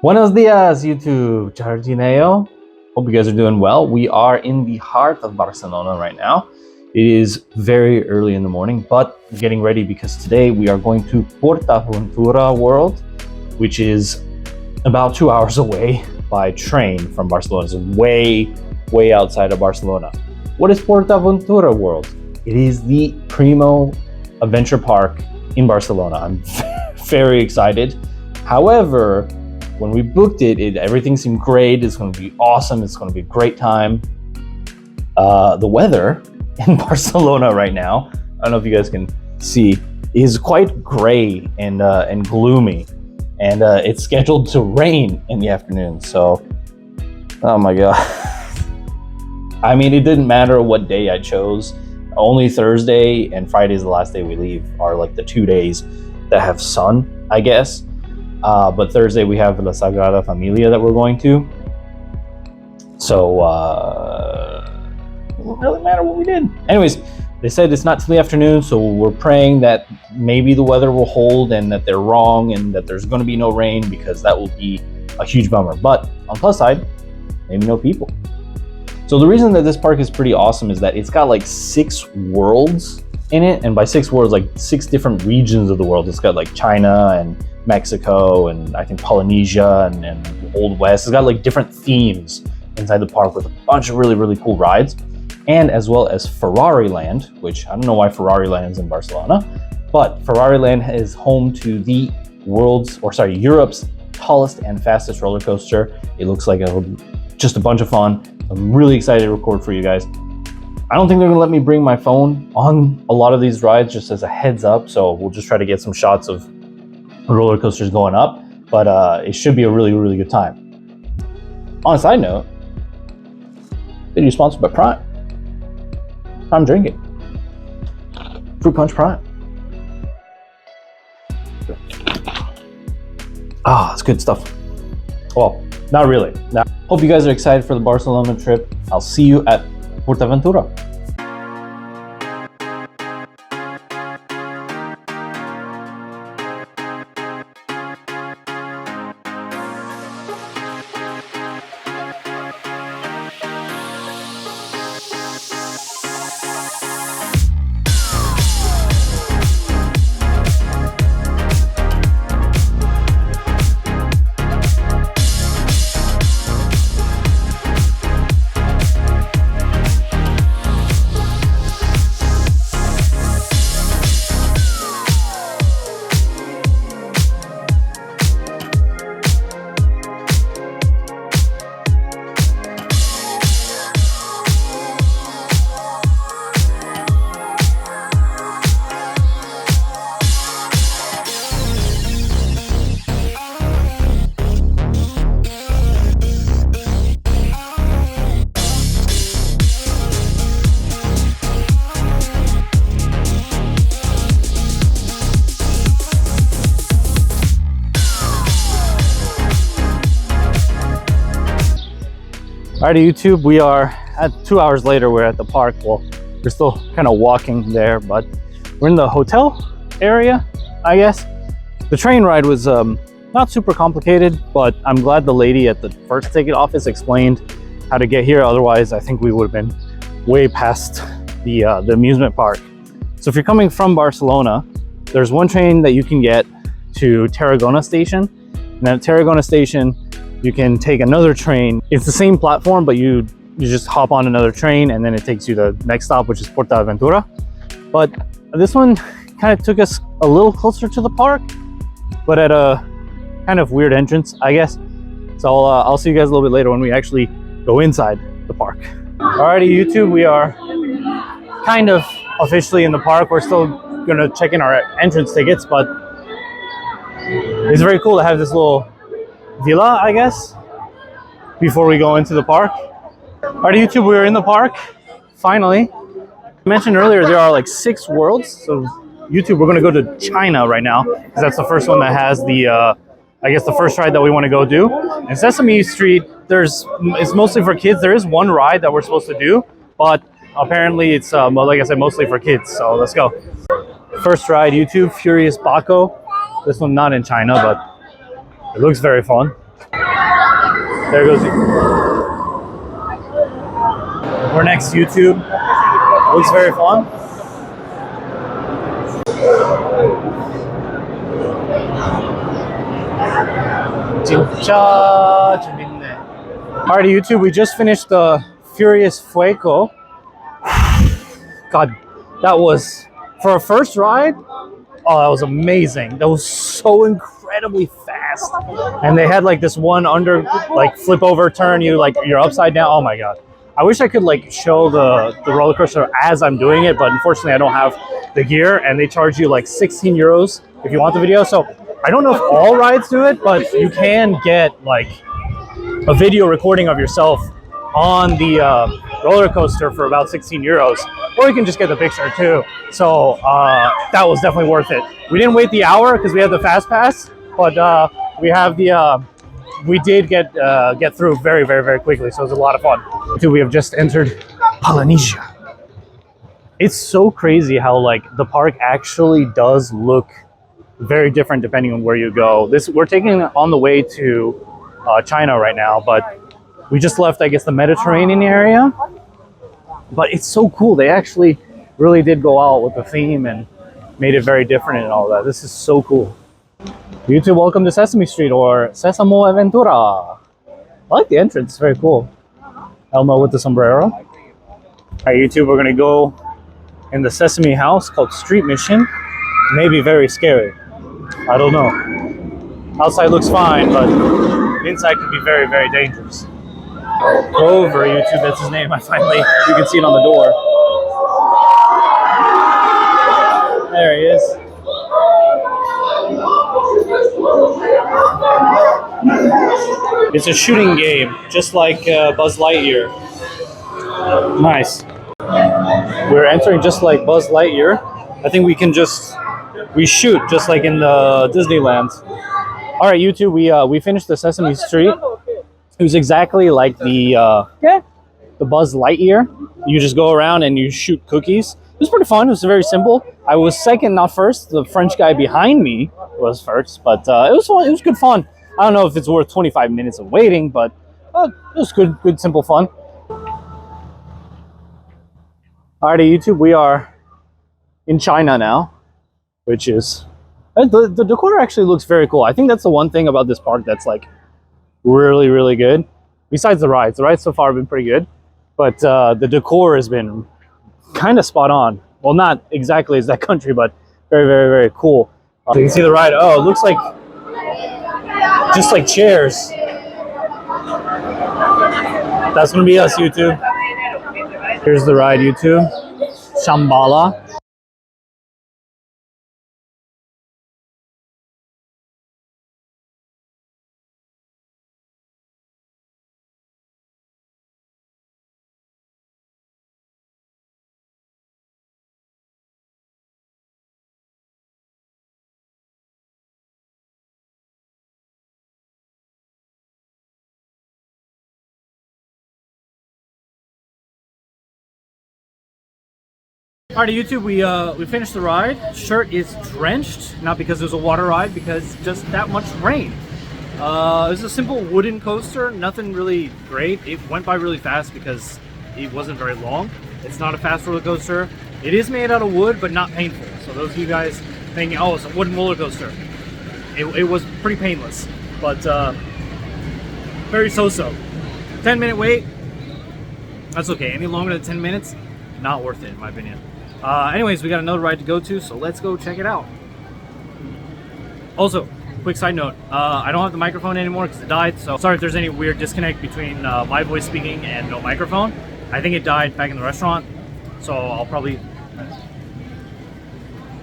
Buenos dias, YouTube Jardineo. Hope you guys are doing well. We are in the heart of Barcelona right now. It is very early in the morning, but we're getting ready because today we are going to Aventura World, which is about 2 hours away by train from Barcelona. It's way outside of Barcelona. What is Aventura World? It is the primo adventure park in Barcelona. I'm very excited. However, when we booked it, everything seemed great. It's going to be awesome. It's going to be a great time. The weather in Barcelona right now, I don't know if you guys can see, is quite gray and gloomy. And it's scheduled to rain in the afternoon. So, oh my God. I mean, it didn't matter what day I chose. Only Thursday and Friday is the last day we leave are like the 2 days that have sun, I guess. But Thursday we have La Sagrada Familia that we're going to. So it didn't really matter what we did. Anyways, they said it's not till the afternoon, so we're praying that maybe the weather will hold and that they're wrong and that there's going to be no rain, because that will be a huge bummer. But on the plus side, maybe no people. So the reason that this park is pretty awesome is that it's got like 6 worlds in it, and by 6 worlds, like 6 different regions of the world. It's got like China and Mexico and I think Polynesia and Old West. It's got like different themes inside the park with a bunch of really cool rides, and as well as Ferrari Land, which I don't know why Ferrari Land's in Barcelona, but Ferrari Land is home to the Europe's tallest and fastest roller coaster. It looks like just a bunch of fun. I'm really excited to record for you guys. I don't think they're gonna let me bring my phone on a lot of these rides, just as a heads up, so we'll just try to get some shots of roller coasters going up, but it should be a really good time. On a side note, video sponsored by Prime. I'm drinking Fruit Punch Prime. It's good stuff. Well, not really. Now, hope you guys are excited for the Barcelona trip. I'll see you at Aventura. Alrighty, YouTube, we are at 2 hours later. We're at the park. Well, we're still kind of walking there, but we're in the hotel area, I guess. The train ride was not super complicated, but I'm glad the lady at the first ticket office explained how to get here. Otherwise, I think we would have been way past the amusement park. So if you're coming from Barcelona, there's one train that you can get to Tarragona Station, and at Tarragona Station, you can take another train. It's the same platform, but you just hop on another train and then it takes you to the next stop, which is Aventura. But this one kind of took us a little closer to the park, but at a kind of weird entrance, I guess. So I'll see you guys a little bit later when we actually go inside the park. Alrighty, YouTube, we are kind of officially in the park. We're still gonna check in our entrance tickets, but it's very cool to have this little villa, I guess, before we go into the park. Alright, YouTube, we're in the park, finally. I mentioned earlier there are like 6 worlds, so YouTube, we're gonna go to China right now, because that's the first one that has the, I guess the first ride that we wanna go do. In Sesame Street, it's mostly for kids. There is one ride that we're supposed to do, but apparently it's, well, like I said, mostly for kids, so let's go. First ride, YouTube, Furious Baco. This one not in China, but it looks very fun. There goes it. We're next YouTube. Looks very fun. 진짜 재밌네. Alright, YouTube, we just finished the Furious Fuego. God, that was, for a first ride, oh, that was amazing. That was so incredibly fast. And they had like this one under, like flip over turn, you're upside down. Oh my God. I wish I could like show the roller coaster as I'm doing it, but unfortunately I don't have the gear, and they charge you like 16 euros if you want the video. So I don't know if all rides do it, but you can get like a video recording of yourself on the roller coaster for about 16 euros, or you can just get the picture too. So that was definitely worth it. We didn't wait the hour because we had the fast pass, but we have the we did get through very, very, very quickly. So it was a lot of fun. We have just entered Polynesia. It's so crazy how like the park actually does look very different depending on where you go. We're taking it on the way to China right now, but we just left, I guess, the Mediterranean area. But it's so cool. They actually really did go out with the theme and made it very different and all that. This is so cool. YouTube, welcome to Sesame Street, or Sesamo Aventura. I like the entrance, it's very cool. Elmo with the sombrero. All right, YouTube, we're gonna go in the Sesame house called Street Mission. Maybe very scary. I don't know. Outside looks fine, but inside could be very, very dangerous. Grover, YouTube, that's his name. You can see it on the door. There he is. It's a shooting game, just like Buzz Lightyear. Nice. We're entering just like Buzz Lightyear. I think we shoot just like in the Disneyland. All right, YouTube, we finished the Sesame Street. It was exactly like the Buzz Lightyear. You just go around and you shoot cookies. It was pretty fun. It was very simple. I was second, not first. The French guy behind me was first, but it was fun. It was good fun. I don't know if it's worth 25 minutes of waiting, but it was good, simple fun. Alrighty, YouTube, we are in China now, which is the decor actually looks very cool. I think that's the one thing about this park that's like really, really good. Besides the rides so far have been pretty good, but the decor has been kind of spot on. Well, not exactly as that country, but very, very, very cool. You can see the ride. Oh, it looks like just like chairs. That's gonna be us, YouTube. Here's the ride, YouTube. Shambhala. Alright, YouTube, we finished the ride. Shirt is drenched, not because it was a water ride, because just that much rain. It was a simple wooden coaster, nothing really great. It went by really fast because it wasn't very long. It's not a fast roller coaster. It is made out of wood, but not painful. So those of you guys thinking, oh, it's a wooden roller coaster, it was pretty painless, but very so-so. 10-minute wait, that's okay. Any longer than 10 minutes, not worth it in my opinion. Anyways, we got another ride to go to, so let's go check it out. Also, quick side note, I don't have the microphone anymore because it died, so sorry if there's any weird disconnect between my voice speaking and no microphone. I think it died back in the restaurant, so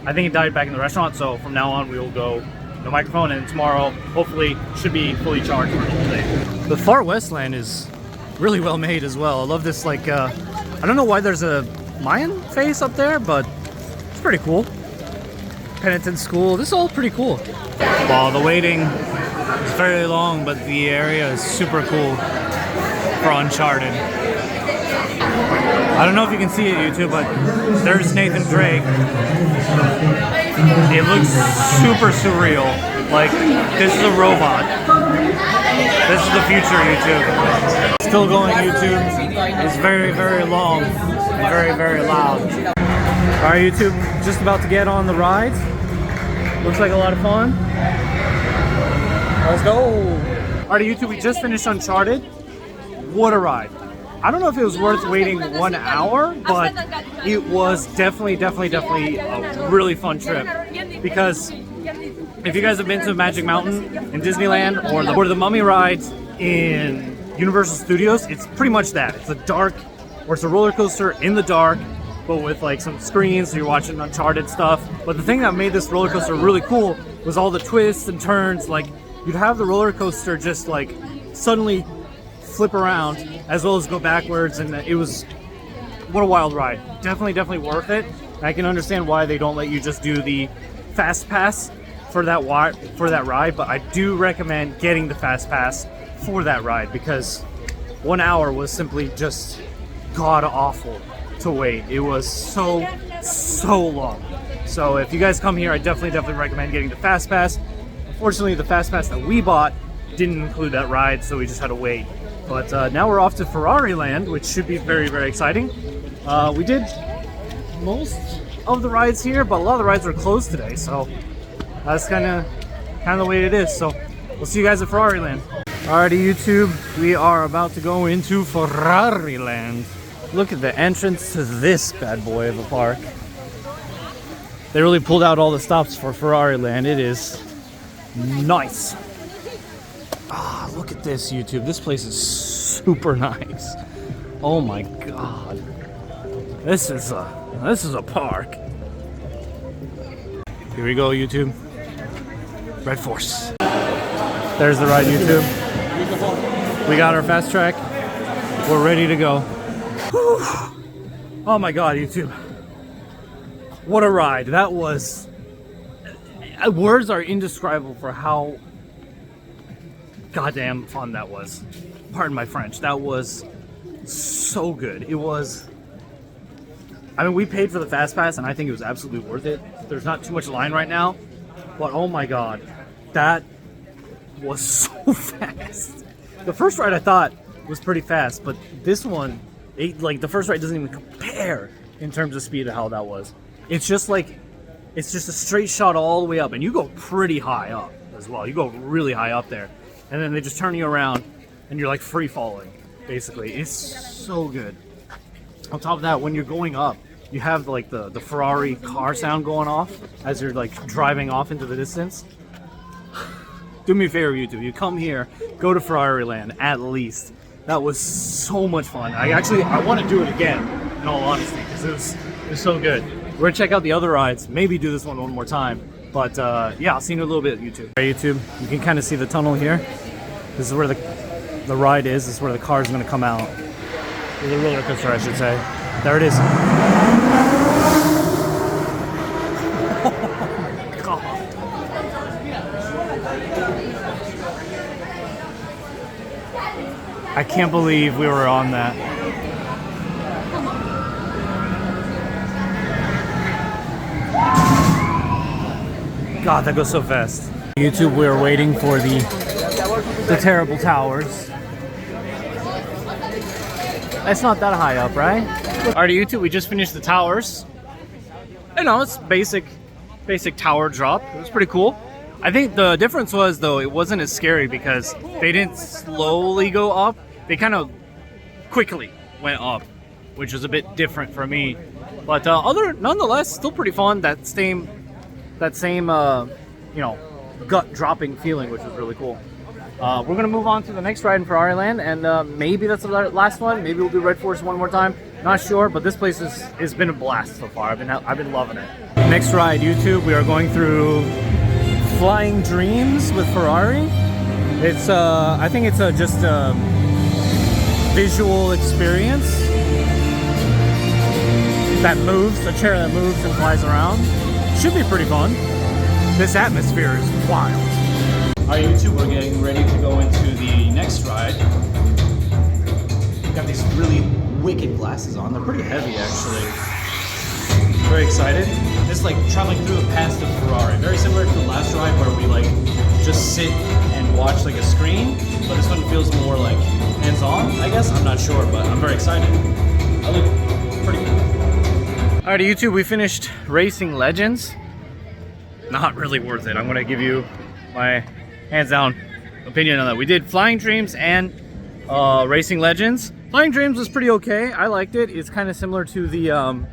I think it died back in the restaurant, so from now on we will go no microphone, and tomorrow hopefully should be fully charged for the whole day. The Far West land is really well made as well. I love this, like, I don't know why there's a Mayan face up there, but it's pretty cool. Penitent School, this is all pretty cool. Well, the waiting is very long, but the area is super cool for Uncharted. I don't know if you can see it, YouTube, but there's Nathan Drake. It looks super surreal. Like, this is a robot. This is the future, YouTube. Still going, YouTube. It's very, very long and very, very loud. All right, YouTube, just about to get on the ride. Looks like a lot of fun. Let's go. All right, YouTube, we just finished Uncharted. What a ride. I don't know if it was worth waiting 1 hour, but it was definitely a really fun trip. Because if you guys have been to Magic Mountain in Disneyland or the Mummy rides in Universal Studios, it's pretty much that. It's a dark, or it's a roller coaster in the dark, but with like some screens, so you're watching Uncharted stuff. But the thing that made this roller coaster really cool was all the twists and turns. Like, you'd have the roller coaster just like suddenly flip around as well as go backwards, and it was, what a wild ride. Definitely worth it. I can understand why they don't let you just do the fast pass for that ride, but I do recommend getting the fast pass for that ride, because 1 hour was simply just god awful to wait. It was so long. So if you guys come here, I definitely recommend getting the fast pass. Unfortunately, the fast pass that we bought didn't include that ride, so we just had to wait. But now we're off to Ferrari Land, which should be very exciting. We did most of the rides here, but a lot of the rides are closed today, so that's kind of the way it is. So we'll see you guys at Ferrari Land. Alrighty, YouTube, we are about to go into Ferrari Land. Look at the entrance to this bad boy of a park. They really pulled out all the stops for Ferrari Land. It is nice. Ah, look at this, YouTube. This place is super nice. Oh my god. This is a park. Here we go, YouTube. Red Force. There's the ride, YouTube. We got our fast track. We're ready to go. Whew. Oh my god, YouTube. What a ride. That was... Words are indescribable for how goddamn fun that was. Pardon my French. That was so good. It was... I mean, we paid for the fast pass, and I think it was absolutely worth it. There's not too much line right now, but oh my god, that was so fast. The first ride I thought was pretty fast, but this one, like the first ride doesn't even compare in terms of speed of how that was. It's just a straight shot all the way up, and you go pretty high up as well. You go really high up there, and then they just turn you around, and you're like free falling, basically. It's so good. On top of that, when you're going up, you have like the Ferrari car sound going off as you're like driving off into the distance. Do me a favor, YouTube. You come here, go to Ferrari Land at least. That was so much fun. I want to do it again, in all honesty, because it was so good. We're gonna check out the other rides, maybe do this one more time. But yeah, I'll see you in a little bit, YouTube. All right, YouTube, you can kind of see the tunnel here. This is where the ride is. This is where the car is gonna come out. The roller coaster, I should say. There it is. Oh my god. I can't believe we were on that. God, that goes so fast. YouTube, we are waiting for the terrible towers. It's not that high up, right? Alright, YouTube, we just finished the towers. You know, it's basic tower drop. It was pretty cool. I think the difference was, though, it wasn't as scary because they didn't slowly go up. They kind of quickly went up, which was a bit different for me. But nonetheless, still pretty fun. That same you know, gut-dropping feeling, which was really cool. We're gonna move on to the next ride in Ferrari Land, and maybe that's the last one. Maybe we'll do Red Force one more time. Not sure, but this place has been a blast so far. I've been loving it. Next ride, YouTube, we are going through Flying Dreams with Ferrari. It's I think it's just a visual experience that moves, a chair that moves and flies around. Should be pretty fun. This atmosphere is wild. Alright, YouTube, we're getting ready to go into the next ride. We've got these really wicked glasses on. They're pretty heavy, actually. Very excited. This is like traveling through the past of Ferrari. Very similar to the last ride where we like just sit and watch like a screen, but this one feels more is on, I guess. I'm not sure, but I'm very excited. I look pretty cool. Alright, YouTube, we finished Racing Legends. Not really worth it. I'm going to give you my hands down opinion on that. We did Flying Dreams and Racing Legends. Flying Dreams was pretty okay. I liked it. It's kind of similar to the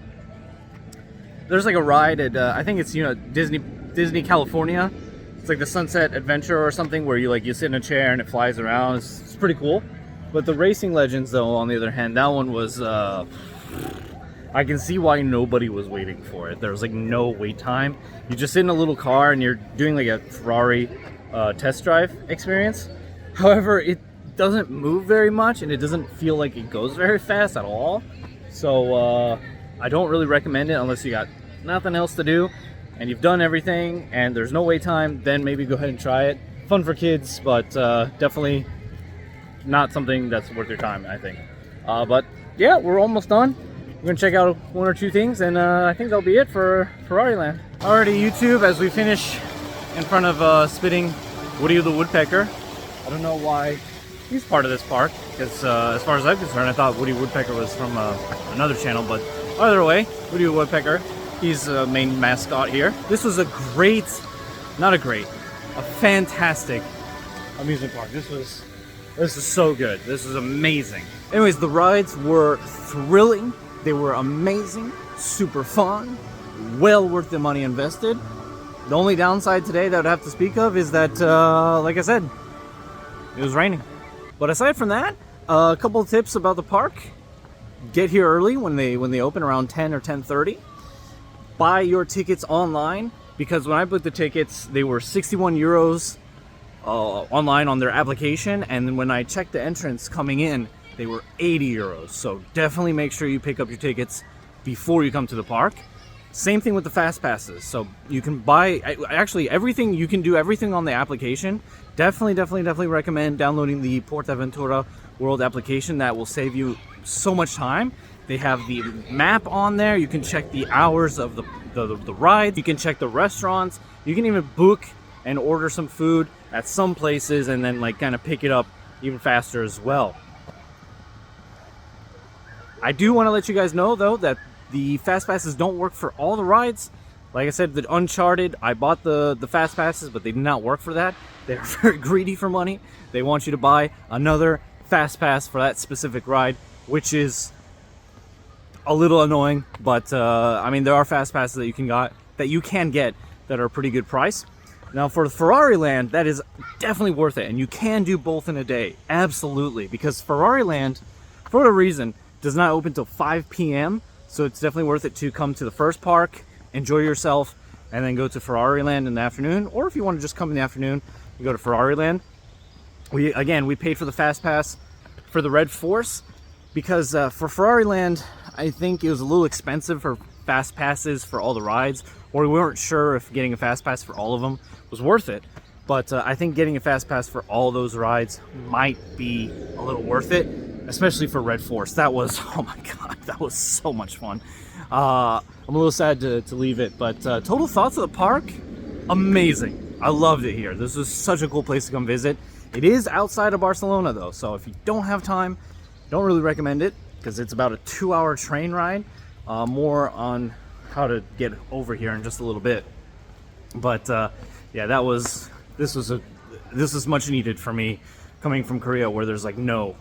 there's like a ride at I think it's, you know, Disney California. It's like the Sunset Adventure or something where you sit in a chair and it flies around. It's pretty cool. But the Racing Legends, though, on the other hand, that one was I can see why nobody was waiting for it. There was like no wait time. You just sit in a little car and you're doing like a Ferrari test drive experience. However, it doesn't move very much and it doesn't feel like it goes very fast at all. So I don't really recommend it unless you got nothing else to do and you've done everything and there's no wait time. Then maybe go ahead and try it. Fun for kids, but definitely not something that's worth your time, I think. But yeah, we're almost done. We're gonna check out one or two things, and I think that'll be it for Ferrari Land. Alrighty, YouTube, as we finish in front of spitting Woody the Woodpecker. I don't know why he's part of this park, because as far as I'm concerned, I thought Woody Woodpecker was from another channel, but either way, Woody the Woodpecker, he's the main mascot here. This was a fantastic amusement park. This is so good. This is amazing. Anyways, the rides were thrilling. They were amazing, super fun, well worth the money invested. The only downside today that I would have to speak of is that, like I said, it was raining. But aside from that, a couple of tips about the park. Get here early when they open around 10 or 10:30. Buy your tickets online, because when I booked the tickets, they were 61 euros online on their application, and then when I checked the entrance coming in, they were 80 euros. So definitely make sure you pick up your tickets before you come to the park. Same thing with the fast passes. So you can buy actually everything. You can do everything on the application. Definitely recommend downloading the Aventura World application. That will save you so much time. They have the map on there. You can check the hours of the ride. You can check the restaurants. You can even book and order some food at some places and then like kind of pick it up even faster as well. I do want to let you guys know, though, that the fast passes don't work for all the rides. Like I said, the Uncharted, I bought the fast passes, but they did not work for that. They're very greedy for money. They want you to buy another fast pass for that specific ride, which is a little annoying. But I mean, there are fast passes that you can get that are a pretty good price. Now, for Ferrari Land, that is definitely worth it, and you can do both in a day, absolutely, because Ferrari Land, for whatever reason, does not open till 5 p.m. So it's definitely worth it to come to the first park, enjoy yourself, and then go to Ferrari Land in the afternoon. Or if you want to just come in the afternoon, you go to Ferrari Land. We paid for the fast pass for the Red Force because for Ferrari Land, I think it was a little expensive for fast passes for all the rides, or we weren't sure if getting a fast pass for all of them was worth it. But I think getting a fast pass for all those rides might be a little worth it, especially for Red Force. That was, oh my god, that was so much fun. I'm a little sad to leave it, but total thoughts of the park, amazing. I loved it here. This was such a cool place to come visit. It is outside of Barcelona though, so if you don't have time, don't really recommend it because it's about a 2-hour train ride. More on how to get over here in just a little bit. But yeah, this was much needed for me coming from Korea, where there's like no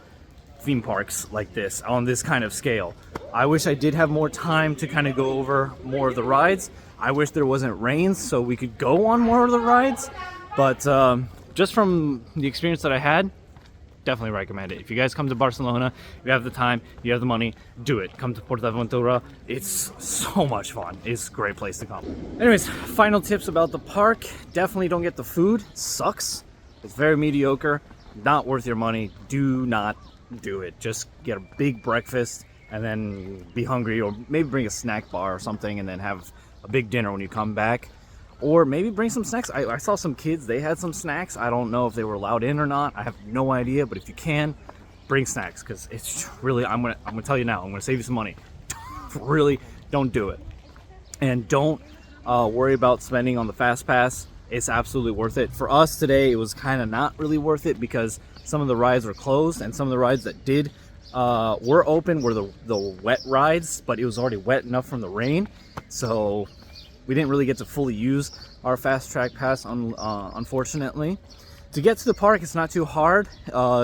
theme parks like this on this kind of scale. I wish I did have more time to kind of go over more of the rides. I wish there wasn't rain so we could go on more of the rides, but just from the experience that I had, definitely recommend it. If you guys come to Barcelona, you have the time, you have the money, do it. Come to Aventura. It's so much fun. It's a great place to come. Anyways, final tips about the park. Definitely don't get the food. It sucks. It's very mediocre. Not worth your money. Do not do it. Just get a big breakfast and then be hungry, or maybe bring a snack bar or something and then have a big dinner when you come back. Or maybe bring some snacks. I saw some kids, they had some snacks. I don't know if they were allowed in or not. I have no idea, but if you can, bring snacks, because it's really, I'm gonna tell you now, I'm gonna save you some money. Really, don't do it. And don't worry about spending on the fast pass. It's absolutely worth it. For us today, it was kind of not really worth it because some of the rides were closed, and some of the rides that did were open were the wet rides, but it was already wet enough from the rain, so we didn't really get to fully use our fast track pass unfortunately. To get to the park, it's not too hard,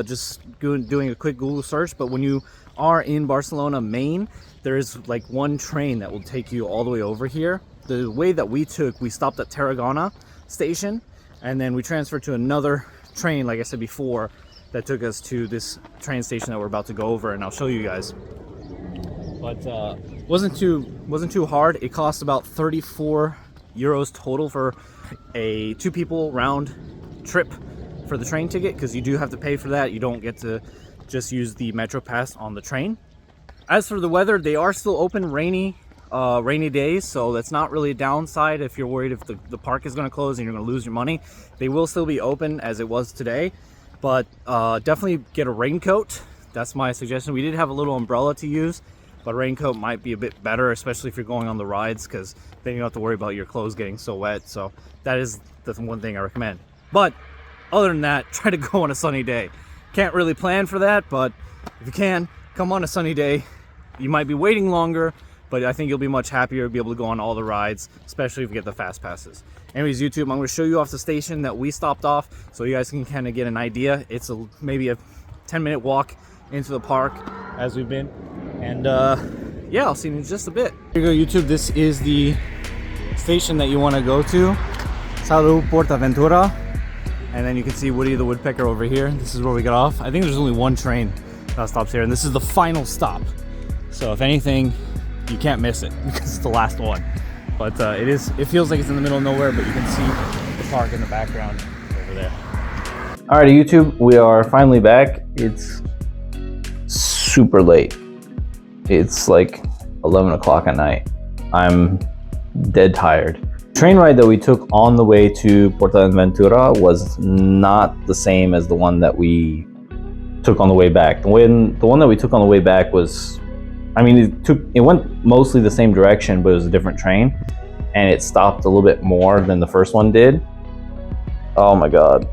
just doing a quick Google search. But when you are in Barcelona, Main, there is like one train that will take you all the way over here. The way that we stopped at Tarragona station, and then we transferred to another train, like I said before, that took us to this train station that we're about to go over, and I'll show you guys. But wasn't too hard. It cost about 34 euros total for a 2 people round trip for the train ticket, because you do have to pay for that. You don't get to just use the Metro Pass on the train. As for the weather, they are still open rainy days, so that's not really a downside if you're worried if the park is going to close and you're going to lose your money. They will still be open as it was today, but definitely get a raincoat. That's my suggestion. We did have a little umbrella to use, but a raincoat might be a bit better, especially if you're going on the rides, because then you don't have to worry about your clothes getting so wet. So that is the one thing I recommend. But other than that, try to go on a sunny day. Can't really plan for that, but if you can, come on a sunny day. You might be waiting longer, but I think you'll be much happier to be able to go on all the rides, especially if you get the fast passes. Anyways, YouTube, I'm going to show you off the station that we stopped off so you guys can kind of get an idea. It's maybe a 10-minute walk into the park as we've been. And yeah, I'll see you in just a bit. Here you go, YouTube. This is the station that you want to go to. Salud Porta Aventura. And then you can see Woody the Woodpecker over here. This is where we got off. I think there's only one train that stops here, and this is the final stop. So if anything, you can't miss it because it's the last one. But it feels like it's in the middle of nowhere, but you can see the park in the background over there. Alrighty, YouTube, we are finally back. It's super late. It's like 11 o'clock at night. I'm dead tired. Train ride that we took on the way to Porta Aventura was not the same as the one that we took on the way back. The one that we took on the way back was, I mean, it went mostly the same direction, but it was a different train, and it stopped a little bit more than the first one did. Oh my god.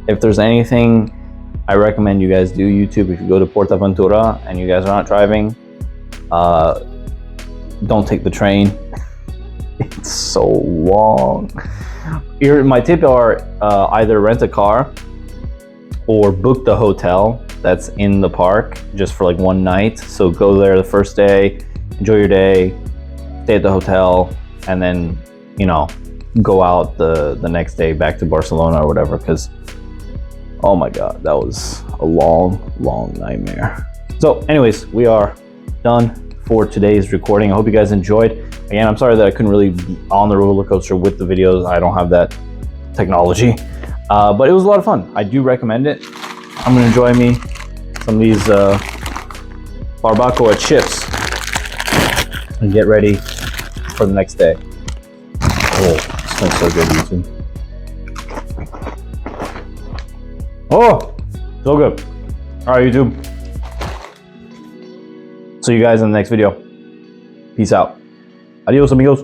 If there's anything I recommend you guys do, YouTube, if you go to Porta Aventura and you guys are not driving, don't take the train. It's so long. My tip are either rent a car or book the hotel that's in the park just for like one night. So go there the first day, enjoy your day, stay at the hotel, and then, you know, go out the next day back to Barcelona or whatever, because oh my god, that was a long nightmare. So anyways, we are done for today's recording. I hope you guys enjoyed. Again, I'm sorry that I couldn't really be on the roller coaster with the videos. I don't have that technology, but it was a lot of fun. I do recommend it. I'm gonna enjoy me some of these barbacoa chips and get ready for the next day. Oh, this smells so good, YouTube. Oh, so good. All right, YouTube. See you guys in the next video. Peace out. Adios, amigos.